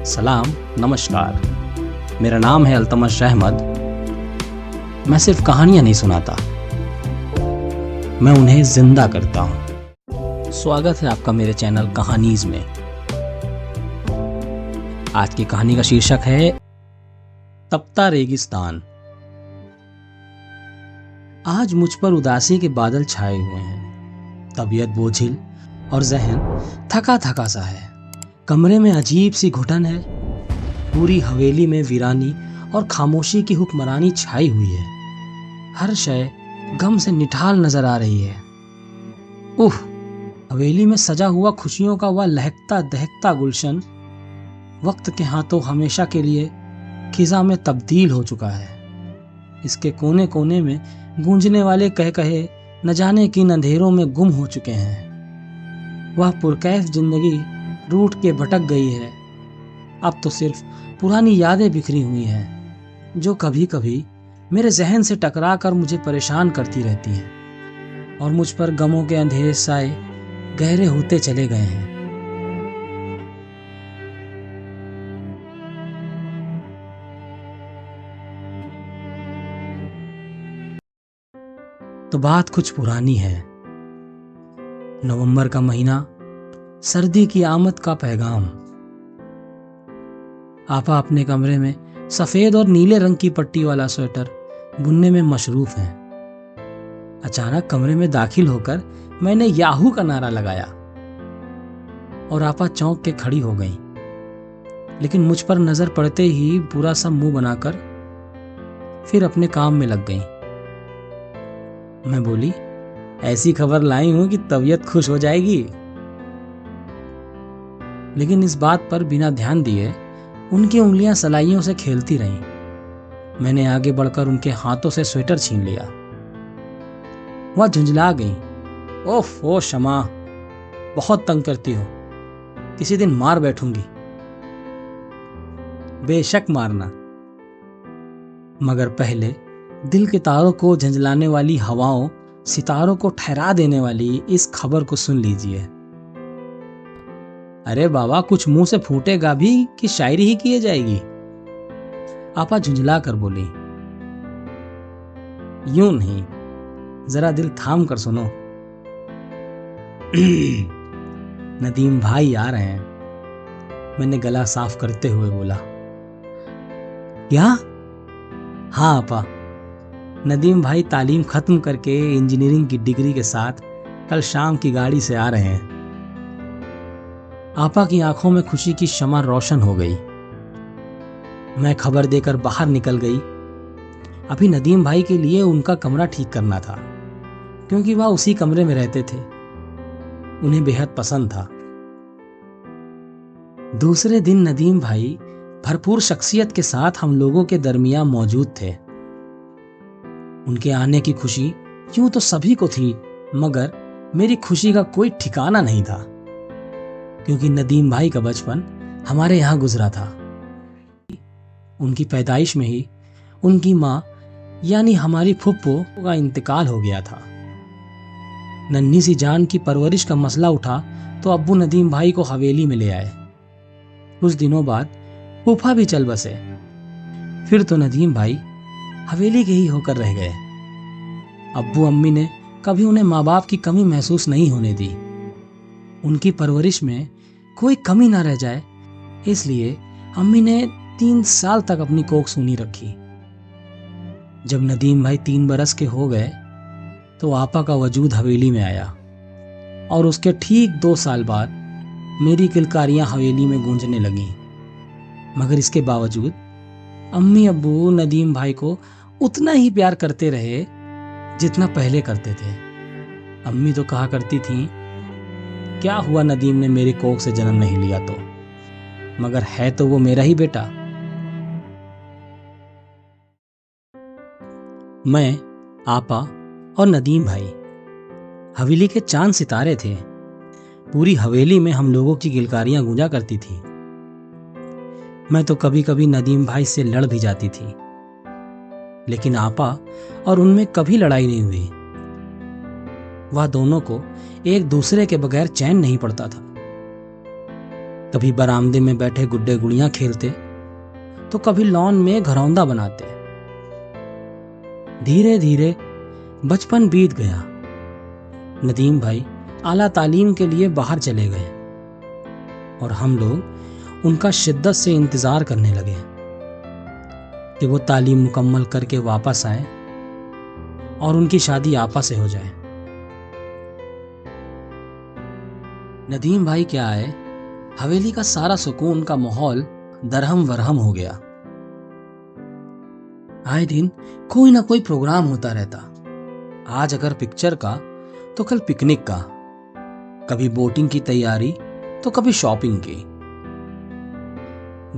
सलाम, नमस्कार। मेरा नाम है अल्तमश अहमद। मैं सिर्फ कहानियां नहीं सुनाता, मैं उन्हें जिंदा करता हूँ। स्वागत है आपका मेरे चैनल कहानीज में। आज की कहानी का शीर्षक है तपता रेगिस्तान। आज मुझ पर उदासी के बादल छाए हुए हैं। तबीयत बोझिल और जहन थका थका सा है। कमरे में अजीब सी घुटन है। पूरी हवेली में वीरानी और खामोशी की हुक्मरानी छाई हुई है। हर शय गम से निठाल नजर आ रही है। उह, हवेली में सजा हुआ खुशियों का वह लहकता दहकता गुलशन वक्त के हाथों हमेशा के लिए खिजा में तब्दील हो चुका है। इसके कोने कोने में गूंजने वाले कह कहे न जाने किन अंधेरों में गुम हो चुके हैं। वह पुरकैफ जिंदगी रूठ के भटक गई है। अब तो सिर्फ पुरानी यादें बिखरी हुई हैं, जो कभी कभी मेरे जहन से टकरा कर मुझे परेशान करती रहती हैं और मुझ पर गमों के अंधेरे साए गहरे होते चले गए हैं। तो बात कुछ पुरानी है। नवंबर का महीना, सर्दी की आमद का पैगाम। आपा अपने कमरे में सफेद और नीले रंग की पट्टी वाला स्वेटर बुनने में मशरूफ हैं। अचानक कमरे में दाखिल होकर मैंने याहू का नारा लगाया और आपा चौंक के खड़ी हो गई, लेकिन मुझ पर नजर पड़ते ही बुरा सा मुंह बनाकर फिर अपने काम में लग गई। मैं बोली, ऐसी खबर लाई हूं कि तबीयत खुश हो जाएगी। लेकिन इस बात पर बिना ध्यान दिए उनकी उंगलियां सलाइयों से खेलती रहीं। मैंने आगे बढ़कर उनके हाथों से स्वेटर छीन लिया। वह झुंझला गई। ओफ ओ शमा, बहुत तंग करती हो, किसी दिन मार बैठूंगी। बेशक मारना, मगर पहले दिल के तारों को झंझलाने वाली हवाओं, सितारों को ठहरा देने वाली इस खबर को सुन लीजिए। अरे बाबा, कुछ मुंह से फूटेगा भी कि शायरी ही किए जाएगी? आपा झुंझला कर बोली, यूं नहीं, जरा दिल थाम कर सुनो। नदीम भाई आ रहे हैं, मैंने गला साफ करते हुए बोला। क्या? हाँ आपा, नदीम भाई तालीम खत्म करके इंजीनियरिंग की डिग्री के साथ कल शाम की गाड़ी से आ रहे हैं। आपा की आंखों में खुशी की शमा रोशन हो गई। मैं खबर देकर बाहर निकल गई। अभी नदीम भाई के लिए उनका कमरा ठीक करना था, क्योंकि वह उसी कमरे में रहते थे। उन्हें बेहद पसंद था। दूसरे दिन नदीम भाई भरपूर शख्सियत के साथ हम लोगों के दरमियान मौजूद थे। उनके आने की खुशी यूं तो सभी को थी, मगर मेरी खुशी का कोई ठिकाना नहीं था, क्योंकि नदीम भाई का बचपन हमारे यहां गुजरा था। उनकी पैदाइश में ही उनकी मां यानी हमारी फुप्पो का इंतकाल हो गया था। नन्ही सी जान की परवरिश का मसला उठा तो अब्बू नदीम भाई को हवेली में ले आए। कुछ दिनों बाद फूफा भी चल बसे। फिर तो नदीम भाई हवेली के ही होकर रह गए। अब्बू अम्मी ने कभी उन्हें माँ बाप की कमी महसूस नहीं होने दी। उनकी परवरिश में कोई कमी ना रह जाए, इसलिए अम्मी ने 3 साल तक अपनी कोख सूनी रखी। जब नदीम भाई 3 बरस के हो गए तो आपा का वजूद हवेली में आया, और उसके ठीक 2 साल बाद मेरी किलकारियां हवेली में गूंजने लगीं। मगर इसके बावजूद अम्मी अब्बू नदीम भाई को उतना ही प्यार करते रहे जितना पहले करते थे। अम्मी तो कहा करती थीं, क्या हुआ नदीम ने मेरी कोख से जन्म नहीं लिया तो, मगर है तो वो मेरा ही बेटा। मैं, आपा और नदीम भाई हवेली के चांद सितारे थे। पूरी हवेली में हम लोगों की किलकारियां गूंजा करती थी। मैं तो कभी कभी नदीम भाई से लड़ भी जाती थी, लेकिन आपा और उनमें कभी लड़ाई नहीं हुई। वह दोनों को एक दूसरे के बगैर चैन नहीं पड़ता था। कभी बरामदे में बैठे गुड्डे गुड़ियां खेलते, तो कभी लॉन में घरौंदा बनाते। धीरे धीरे बचपन बीत गया। नदीम भाई आला तालीम के लिए बाहर चले गए और हम लोग उनका शिद्दत से इंतजार करने लगे कि वो तालीम मुकम्मल करके वापस आए और उनकी शादी आपा से हो जाए। नदीम भाई क्या आए, हवेली का सारा सुकून का माहौल दरहम वरहम हो गया। आए दिन कोई ना कोई प्रोग्राम होता रहता। आज अगर पिक्चर का तो कल पिकनिक का, कभी बोटिंग की तैयारी तो कभी शॉपिंग की।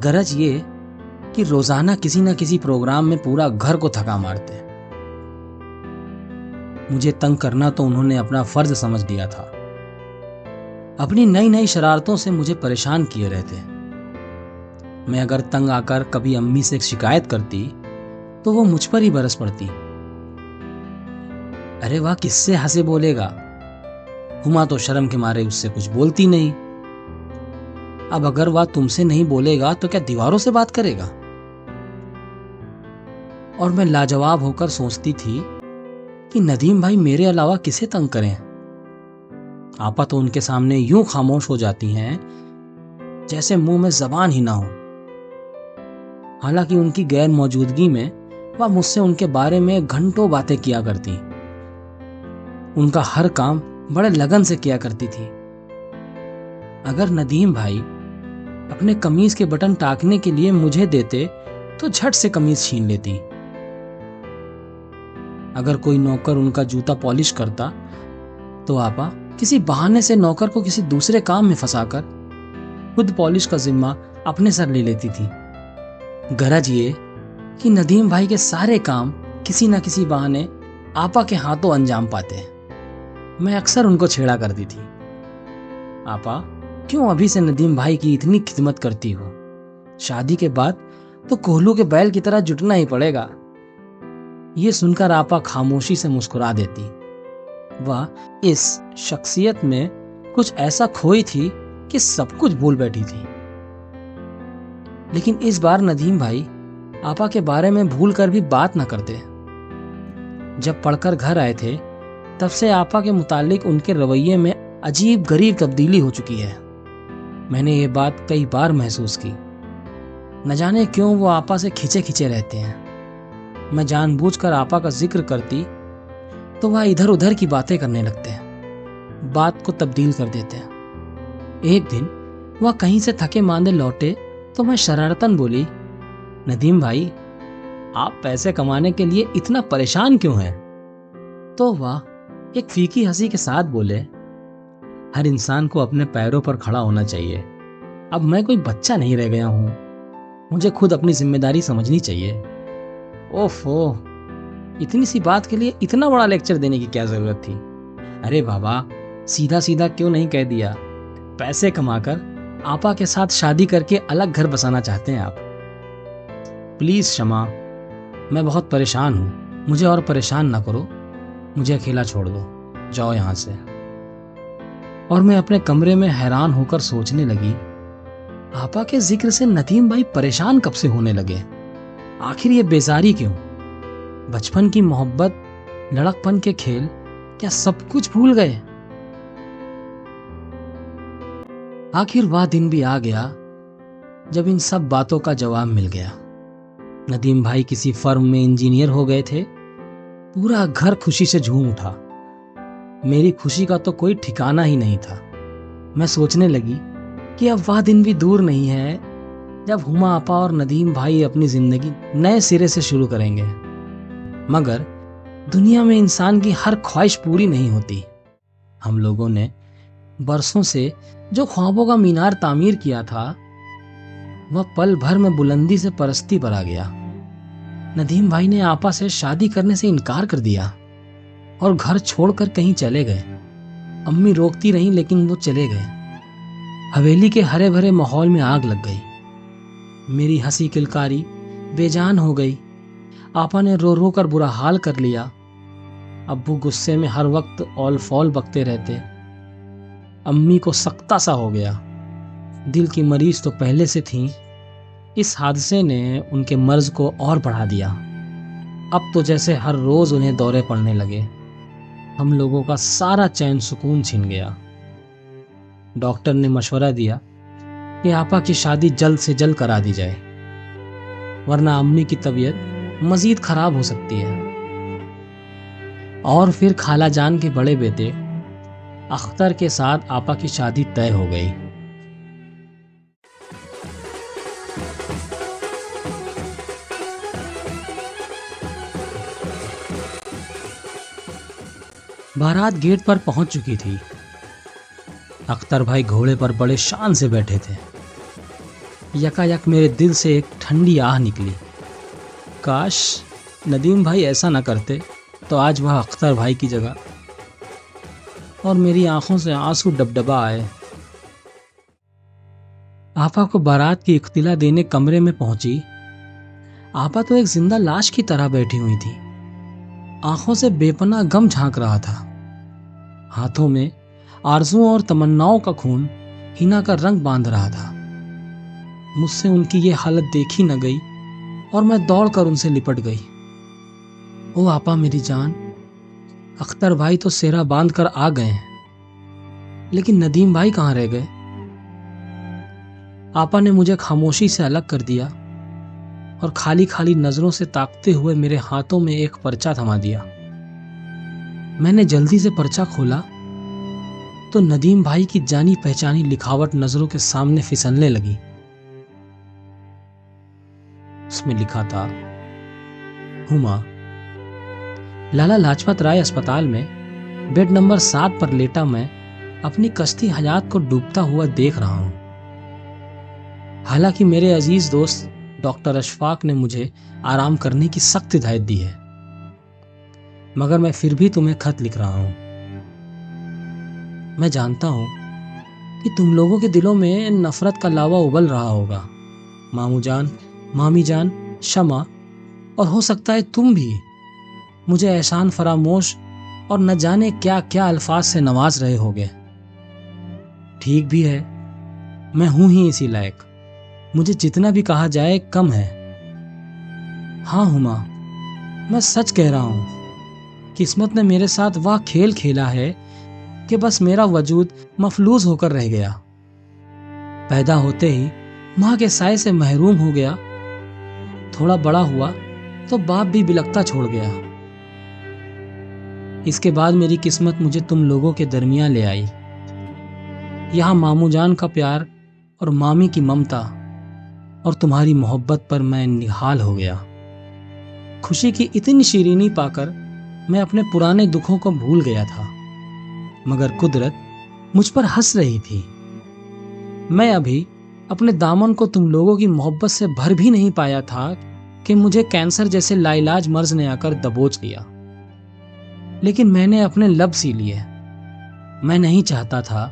गरज ये कि रोजाना किसी ना किसी प्रोग्राम में पूरा घर को थका मारते। मुझे तंग करना तो उन्होंने अपना फर्ज समझ लिया था। अपनी नई नई शरारतों से मुझे परेशान किए रहते। मैं अगर तंग आकर कभी अम्मी से शिकायत करती तो वो मुझ पर ही बरस पड़ती। अरे वाह, किससे हंसे बोलेगा। हुमा तो शर्म के मारे उससे कुछ बोलती नहीं। अब अगर वह तुमसे नहीं बोलेगा तो क्या दीवारों से बात करेगा। और मैं लाजवाब होकर सोचती थी कि नदीम भाई मेरे अलावा किसे तंग करें। आपा तो उनके सामने यूं खामोश हो जाती हैं जैसे मुंह में जबान ही ना हो। हालांकि उनकी गैर मौजूदगी में वह मुझसे उनके बारे में घंटों बातें किया करती। उनका हर काम बड़े लगन से किया करती थी। अगर नदीम भाई अपने कमीज के बटन टाकने के लिए मुझे देते तो झट से कमीज छीन लेती। अगर कोई नौकर उनका जूता पॉलिश करता तो आपा किसी बहाने से नौकर को किसी दूसरे काम में फंसाकर खुद पॉलिश का जिम्मा अपने सर ले लेती थी। गरज ये कि नदीम भाई के सारे काम किसी न किसी बहाने आपा के हाथों अंजाम पाते। मैं अक्सर उनको छेड़ा करती थी, आपा क्यों अभी से नदीम भाई की इतनी खिदमत करती हो? शादी के बाद तो कोहलू के बैल की तरह जुटना ही पड़ेगा। ये सुनकर आपा खामोशी से मुस्कुरा देती। वह इस शख्सियत में कुछ ऐसा खोई थी कि सब कुछ भूल बैठी थी। लेकिन इस बार नदीम भाई आपा के बारे में भूल कर भी बात न करते। जब पढ़कर घर आए थे तब से आपा के मुतालिक उनके रवैये में अजीब गरीब तब्दीली हो चुकी है। मैंने ये बात कई बार महसूस की। न जाने क्यों वो आपा से खिंचे खिंचे रहते हैं। मैं जानबूझकर आपा का जिक्र करती तो वह इधर उधर की बातें करने लगते हैं, बात को तब्दील कर देते हैं। एक दिन वह कहीं से थके मांदे लौटे तो मैं शरारतन बोली, नदीम भाई आप पैसे कमाने के लिए इतना परेशान क्यों हैं? तो वह एक फीकी हंसी के साथ बोले, हर इंसान को अपने पैरों पर खड़ा होना चाहिए। अब मैं कोई बच्चा नहीं रह गया हूं, मुझे खुद अपनी जिम्मेदारी समझनी चाहिए। ओफो, इतनी सी बात के लिए इतना बड़ा लेक्चर देने की क्या जरूरत थी? अरे बाबा, सीधा सीधा क्यों नहीं कह दिया? पैसे कमाकर आपा के साथ शादी करके अलग घर बसाना चाहते हैं आप। प्लीज शमा, मैं बहुत परेशान हूं, मुझे और परेशान ना करो, मुझे अकेला छोड़ दो, जाओ यहां से। और मैं अपने कमरे में हैरान होकर सोचने लगी, आपा के जिक्र से नदीम भाई परेशान कब से होने लगे? आखिर ये बेजारी क्यों? बचपन की मोहब्बत, लड़कपन के खेल, क्या सब कुछ भूल गए? आखिर वह दिन भी आ गया जब इन सब बातों का जवाब मिल गया। नदीम भाई किसी फर्म में इंजीनियर हो गए थे। पूरा घर खुशी से झूम उठा। मेरी खुशी का तो कोई ठिकाना ही नहीं था। मैं सोचने लगी कि अब वह दिन भी दूर नहीं है जब हुमा आपा और नदीम भाई अपनी जिंदगी नए सिरे से शुरू करेंगे। मगर दुनिया में इंसान की हर ख्वाहिश पूरी नहीं होती। हम लोगों ने बरसों से जो ख्वाबों का मीनार तामीर किया था, वह पल भर में बुलंदी से परस्ती पर आ गया। नदीम भाई ने आपा से शादी करने से इनकार कर दिया और घर छोड़कर कहीं चले गए। अम्मी रोकती रहीं लेकिन वो चले गए। हवेली के हरे भरे माहौल में आग लग गई। मेरी हंसी किलकारी बेजान हो गई। आपा ने रो रो कर बुरा हाल कर लिया। अब्बू गुस्से में हर वक्त ऑल फॉल बकते रहते। अम्मी को सख्ता सा हो गया। दिल की मरीज तो पहले से थीं, इस हादसे ने उनके मर्ज को और बढ़ा दिया। अब तो जैसे हर रोज उन्हें दौरे पड़ने लगे। हम लोगों का सारा चैन सुकून छिन गया। डॉक्टर ने मशवरा दिया कि आपा की शादी जल्द से जल्द करा दी जाए, वरना अम्मी की तबीयत मजीद खराब हो सकती है। और फिर खाला जान के बड़े बेटे अख्तर के साथ आपा की शादी तय हो गई। बारात गेट पर पहुंच चुकी थी। अख्तर भाई घोड़े पर बड़े शान से बैठे थे। यकायक मेरे दिल से एक ठंडी आह निकली। काश नदीम भाई ऐसा न करते तो आज वह अख्तर भाई की जगह। और मेरी आंखों से आंसू डबडबा आए। आपा को बारात की इख्तिला देने कमरे में पहुंची। आपा तो एक जिंदा लाश की तरह बैठी हुई थी। आंखों से बेपनाह गम झांक रहा था। हाथों में आरज़ुओं और तमन्नाओं का खून हिना का रंग बांध रहा था। मुझसे उनकी ये हालत देखी न गई और मैं दौड़कर उनसे लिपट गई। ओ आपा मेरी जान, अख्तर भाई तो सेहरा बांध कर आ गए हैं, लेकिन नदीम भाई कहाँ रह गए? आपा ने मुझे खामोशी से अलग कर दिया और खाली खाली नजरों से ताकते हुए मेरे हाथों में एक पर्चा थमा दिया। मैंने जल्दी से पर्चा खोला तो नदीम भाई की जानी पहचानी लिखावट नजरों के सामने फिसलने लगी। उसमें लिखा था, हुमा, लाला लाजपत राय अस्पताल में बेड नंबर 7 पर लेटा मैं अपनी कश्ती हयात को डूबता हुआ देख रहा हूं। हालांकि मेरे अजीज दोस्त डॉक्टर अशफाक ने मुझे आराम करने की सख्त हिदायत दी है, मगर मैं फिर भी तुम्हें खत लिख रहा हूं। मैं जानता हूं कि तुम लोगों के दिलों में नफरत का लावा उबल रहा होगा। मामू जान, मामी जान, शमा और हो सकता है तुम भी मुझे एहसान फरामोश और न जाने क्या क्या अल्फाज से नवाज रहे होगे। ठीक भी है, मैं हूं ही इसी लायक। मुझे जितना भी कहा जाए कम है। हाँ हुमा, मैं सच कह रहा हूं। किस्मत ने मेरे साथ वह खेल खेला है कि बस मेरा वजूद मफलूज होकर रह गया। पैदा होते ही माँ के साए से महरूम हो गया। थोड़ा बड़ा हुआ तो बाप भी बिलखता छोड़ गया। इसके बाद मेरी किस्मत मुझे तुम लोगों के दरमियान ले आई। यहाँ मामू जान का प्यार और मामी की ममता और तुम्हारी मोहब्बत पर मैं निहाल हो गया। खुशी की इतनी शीरीनी पाकर मैं अपने पुराने दुखों को भूल गया था, मगर कुदरत मुझ पर हंस रही थी। मैं अभी अपने दामन को तुम लोगों की मोहब्बत से भर भी नहीं पाया था कि मुझे कैंसर जैसे लाइलाज मर्ज ने आकर दबोच लिया। लेकिन मैंने अपने लब सी लिए। मैं नहीं चाहता था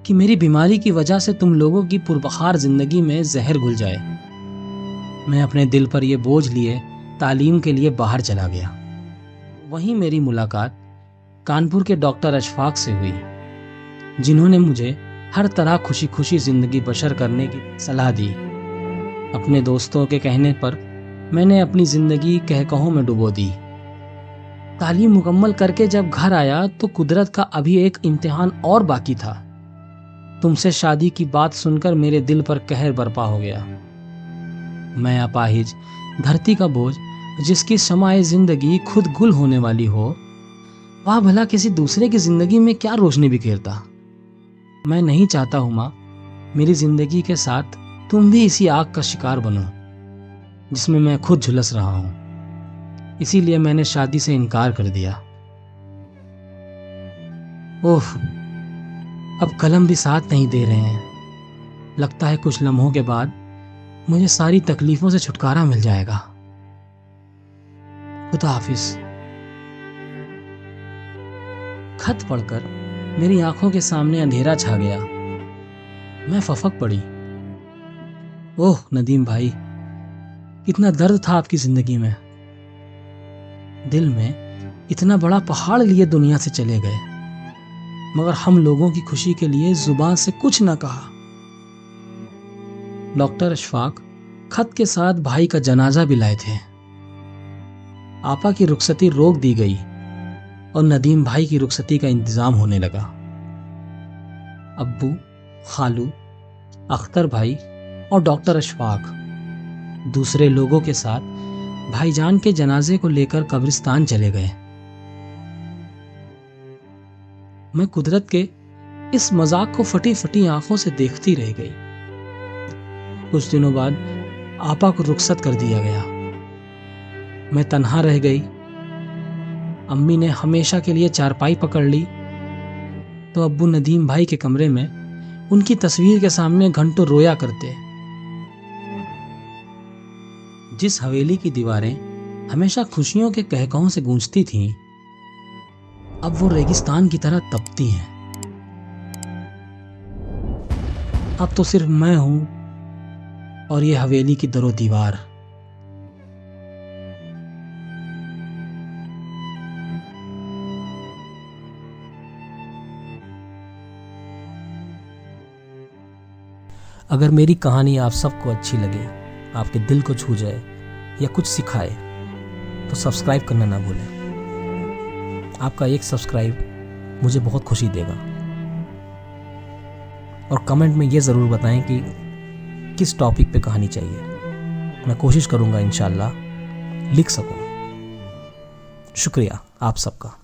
कि मेरी बीमारी की वजह से तुम लोगों की पुरबहार जिंदगी में जहर घुल जाए। मैं अपने दिल पर यह बोझ लिए तालीम के लिए बाहर चला गया। वहीं मेरी मुलाकात कानपुर के डॉक्टर अशफाक से हुई, जिन्होंने मुझे हर तरह खुशी खुशी जिंदगी बशर करने की सलाह दी। अपने दोस्तों के कहने पर मैंने अपनी जिंदगी कहकहों में डुबो दी। तालीम मुकम्मल करके जब घर आया तो कुदरत का अभी एक इम्तिहान और बाकी था। तुमसे शादी की बात सुनकर मेरे दिल पर कहर बरपा हो गया। मैं अपाहिज, धरती का बोझ, जिसकी शमाए जिंदगी खुद गुल होने वाली हो, वह भला किसी दूसरे की जिंदगी में क्या रोशनी बिखेरता। मैं नहीं चाहता हूं मां, मेरी जिंदगी के साथ तुम भी इसी आग का शिकार बनो जिसमें मैं खुद झुलस रहा हूं। इसीलिए मैंने शादी से इनकार कर दिया। ओह, अब कलम भी साथ नहीं दे रहे हैं। लगता है कुछ लम्हों के बाद मुझे सारी तकलीफों से छुटकारा मिल जाएगा। खुदा हाफिज। खत पढ़कर मेरी आंखों के सामने अंधेरा छा गया। मैं फफक पड़ी। ओह नदीम भाई, कितना दर्द था आपकी जिंदगी में। दिल में इतना बड़ा पहाड़ लिए दुनिया से चले गए, मगर हम लोगों की खुशी के लिए जुबान से कुछ न कहा। डॉक्टर अशफाक खत के साथ भाई का जनाजा भी लाए थे। आपा की रुखसती रोक दी गई और नदीम भाई की रुखसती का इंतजाम होने लगा। अब्बू, खालू, अख्तर भाई और डॉक्टर अशफाक दूसरे लोगों के साथ भाईजान के जनाजे को लेकर कब्रिस्तान चले गए। मैं कुदरत के इस मजाक को फटी फटी आंखों से देखती रह गई। कुछ दिनों बाद आपा को रुखसत कर दिया गया। मैं तन्हा रह गई। अम्मी ने हमेशा के लिए चारपाई पकड़ ली तो अब्बू नदीम भाई के कमरे में उनकी तस्वीर के सामने घंटों रोया करते। जिस हवेली की दीवारें हमेशा खुशियों के कहकहों से गूंजती थीं, अब वो रेगिस्तान की तरह तपती हैं। अब तो सिर्फ मैं हूं और ये हवेली की दरो दीवार। अगर मेरी कहानी आप सबको अच्छी लगे, आपके दिल को छू जाए या कुछ सिखाए तो सब्सक्राइब करना ना भूलें। आपका एक सब्सक्राइब मुझे बहुत खुशी देगा। और कमेंट में ये ज़रूर बताएं कि किस टॉपिक पे कहानी चाहिए। मैं कोशिश करूँगा इंशाल्लाह लिख सकूँ। शुक्रिया आप सबका।